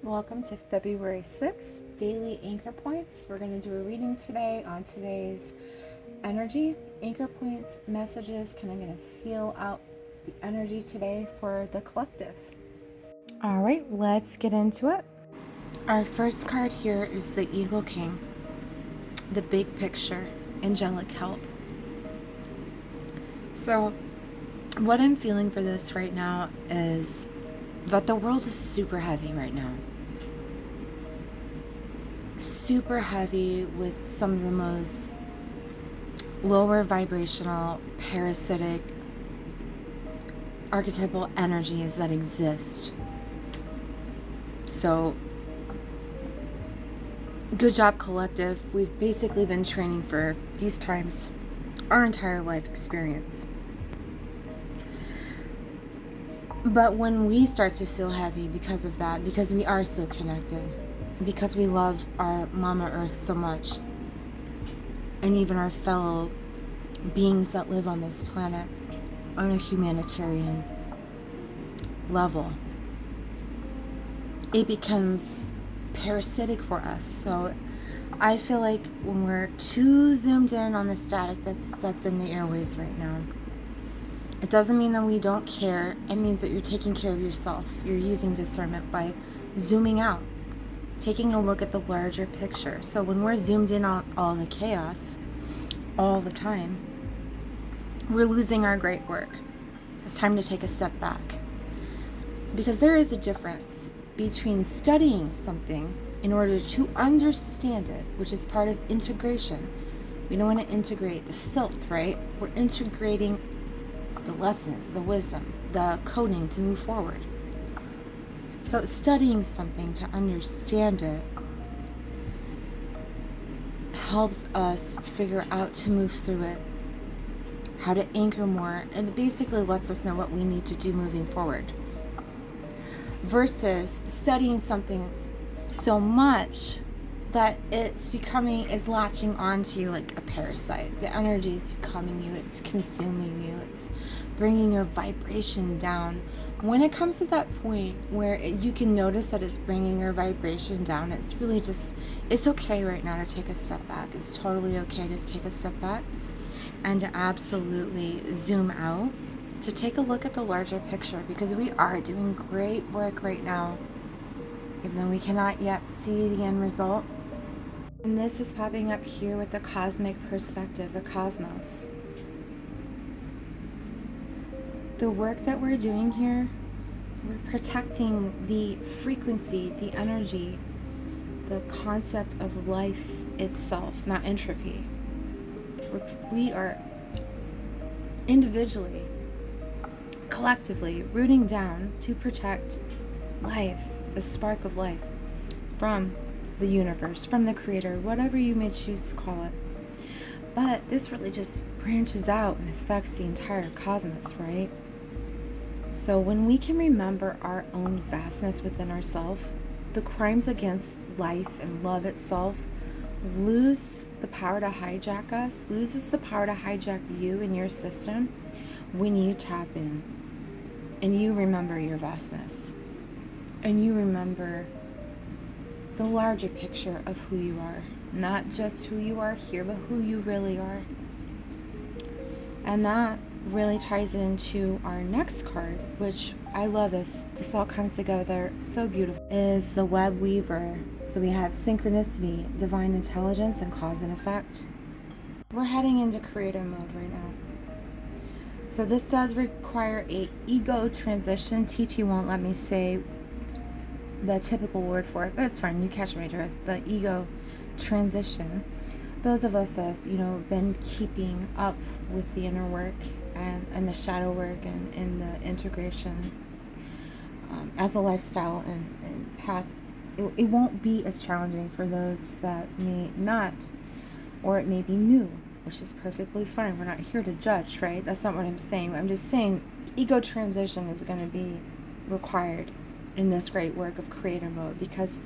Welcome to February 6th, Daily Anchor Points. We're going to do a reading today on today's energy, anchor points, messages, kind of going to feel out the energy today for the collective. All right, let's get into it. Our first card here is the Eagle King, the big picture, angelic help. So what I'm feeling for this right now is that the world is super heavy right now. Super heavy with some of the most lower vibrational, parasitic, archetypal energies that exist. So, good job, collective. We've basically been training for these times our entire life experience. But when we start to feel heavy because of that, because we are so connected, because we love our Mama Earth so much, and even our fellow beings that live on this planet on a humanitarian level, it becomes parasitic for us. So I feel like when we're too zoomed in on the static that's in the airways right now, it doesn't mean that we don't care. It means that you're taking care of yourself. You're using discernment by zooming out, taking a look at the larger picture. So when we're zoomed in on all the chaos all the time, we're losing our great work. It's time to take a step back. Because there is a difference between studying something in order to understand it, which is part of integration. We don't want to integrate the filth, right? We're integrating the lessons, the wisdom, the coding to move forward. So studying something to understand it helps us figure out to move through it, how to anchor more, and it basically lets us know what we need to do moving forward. Versus studying something so much that is latching onto you like a parasite. The energy is becoming you, it's consuming you, it's bringing your vibration down. When it comes to that point where you can notice that it's bringing your vibration down, it's really it's okay right now to take a step back. It's totally okay to take a step back and to absolutely zoom out, to take a look at the larger picture, because we are doing great work right now, even though we cannot yet see the end result. And this is popping up here with the cosmic perspective, the cosmos. The work that we're doing here, we're protecting the frequency, the energy, the concept of life itself, not entropy. We are individually, collectively rooting down to protect life, the spark of life, from the universe, from the creator, whatever you may choose to call it. But this really just branches out and affects the entire cosmos, right? So when we can remember our own vastness within ourselves, the crimes against life and love itself lose the power to hijack us, loses the power to hijack you and your system when you tap in and you remember your vastness and you remember the larger picture of who you are, not just who you are here, but who you really are. And that really ties into our next card, which I love this. This all comes together so beautiful. Is the Web Weaver. So we have synchronicity, divine intelligence, and cause and effect. We're heading into creative mode right now. So this does require a ego transition. TT won't let me say the typical word for it, but it's fine. You catch my drift. The ego transition. Those of us have, been keeping up with the inner work and the shadow work and the integration as a lifestyle and path, it won't be as challenging for those that may not, or it may be new, which is perfectly fine. We're not here to judge, right? That's not what I'm saying. I'm just saying ego transition is going to be required in this great work of creator mode, because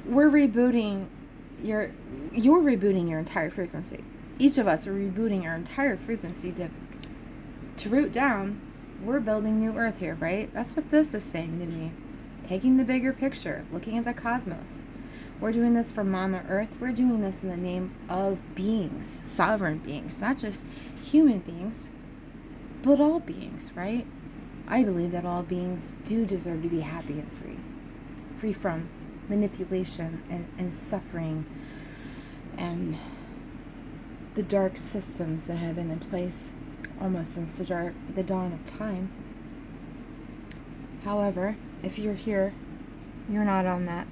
we're rebooting you're rebooting your entire frequency. Each of us are rebooting our entire frequency to root down. We're building new earth here, right? That's what this is saying to me. taking the bigger picture, looking at the cosmos. We're doing this for Mama Earth. We're doing this in the name of beings, sovereign beings, not just human beings, but all beings, right? I believe that all beings do deserve to be happy and free from manipulation and suffering and the dark systems that have been in place almost since the dawn of time. However, if you're here, you're not on that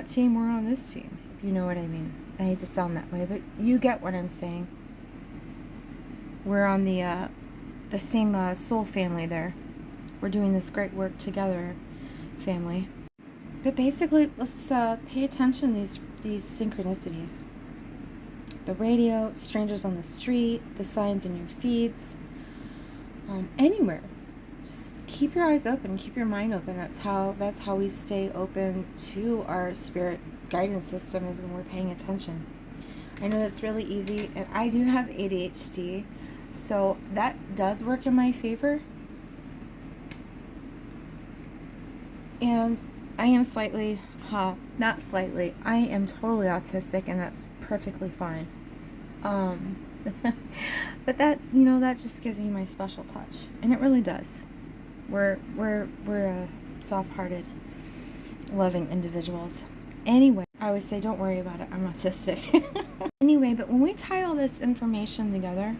team, we're on this team, if you know what I mean. I hate to sound that way, but you get what I'm saying. We're on the same soul family there. We're doing this great work together, family. But basically, let's pay attention to these synchronicities. The radio, strangers on the street, the signs in your feeds, anywhere. Just keep your eyes open, keep your mind open. That's how we stay open to our spirit guidance system, is when we're paying attention. I know that's really easy, and I do have ADHD, so that does work in my favor. And I am I am totally autistic, and that's perfectly fine. But that just gives me my special touch, and it really does. We're soft-hearted, loving individuals. Anyway, I always say, don't worry about it, I'm autistic. Anyway, but when we tie all this information together,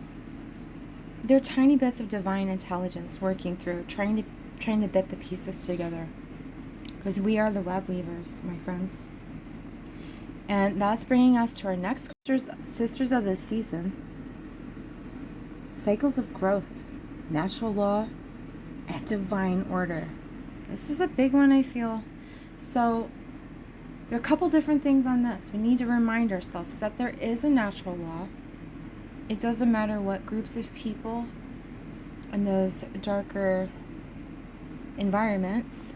there are tiny bits of divine intelligence working through, trying to bit the pieces together. Because we are the web weavers, my friends. And that's bringing us to our next sisters of the season. Cycles of growth, natural law, and divine order. This is a big one, I feel. So there are a couple different things on this. We need to remind ourselves that there is a natural law. It doesn't matter what groups of people in those darker environments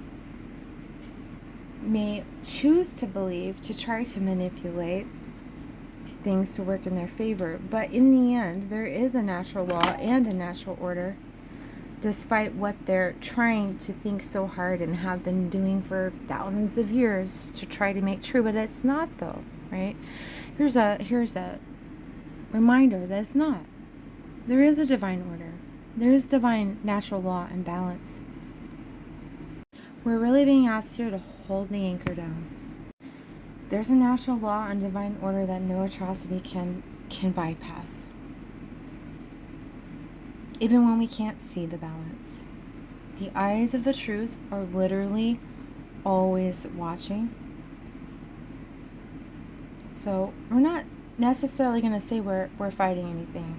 may choose to believe, to try to manipulate things to work in their favor. But in the end, there is a natural law and a natural order, despite what they're trying to think so hard and have been doing for thousands of years to try to make true. But it's not, though, right? Here's a reminder that it's not. There is a divine order. There is divine natural law and balance. We're really being asked here to hold the anchor down. There's a natural law and divine order that no atrocity can bypass. Even when we can't see the balance. The eyes of the truth are literally always watching. So we're not necessarily going to say we're fighting anything,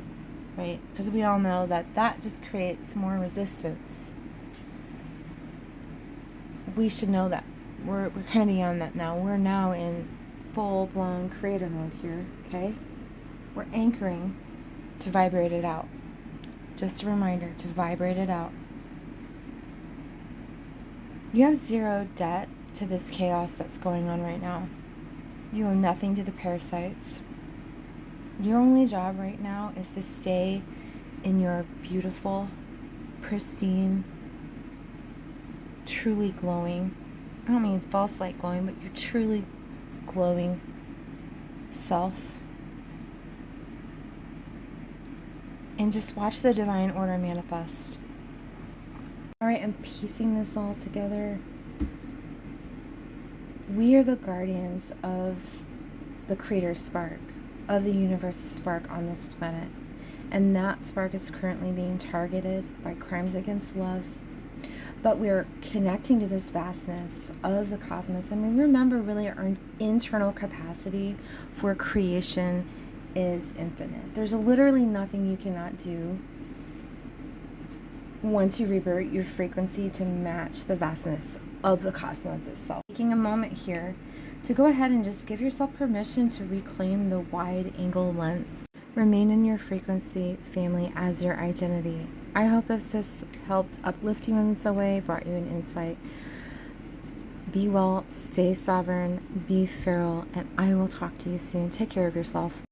right? Because we all know that just creates more resistance. We should know that. We're kind of beyond that now. We're now in full-blown creator mode here, okay? We're anchoring to vibrate it out. Just a reminder to vibrate it out. You have zero debt to this chaos that's going on right now. You owe nothing to the parasites. Your only job right now is to stay in your beautiful, pristine, truly glowing, I don't mean false light glowing, but your truly glowing self. And just watch the divine order manifest. Alright, I'm piecing this all together. We are the guardians of the creator spark, of the universe's spark on this planet. And that spark is currently being targeted by crimes against love. But we're connecting to this vastness of the cosmos. And we remember really our internal capacity for creation is infinite. There's literally nothing you cannot do once you revert your frequency to match the vastness of the cosmos itself. Taking a moment here to go ahead and just give yourself permission to reclaim the wide angle lens. Remain in your frequency, family, as your identity. I hope this has helped uplift you in some way, brought you an insight. Be well, stay sovereign, be feral, and I will talk to you soon. Take care of yourself.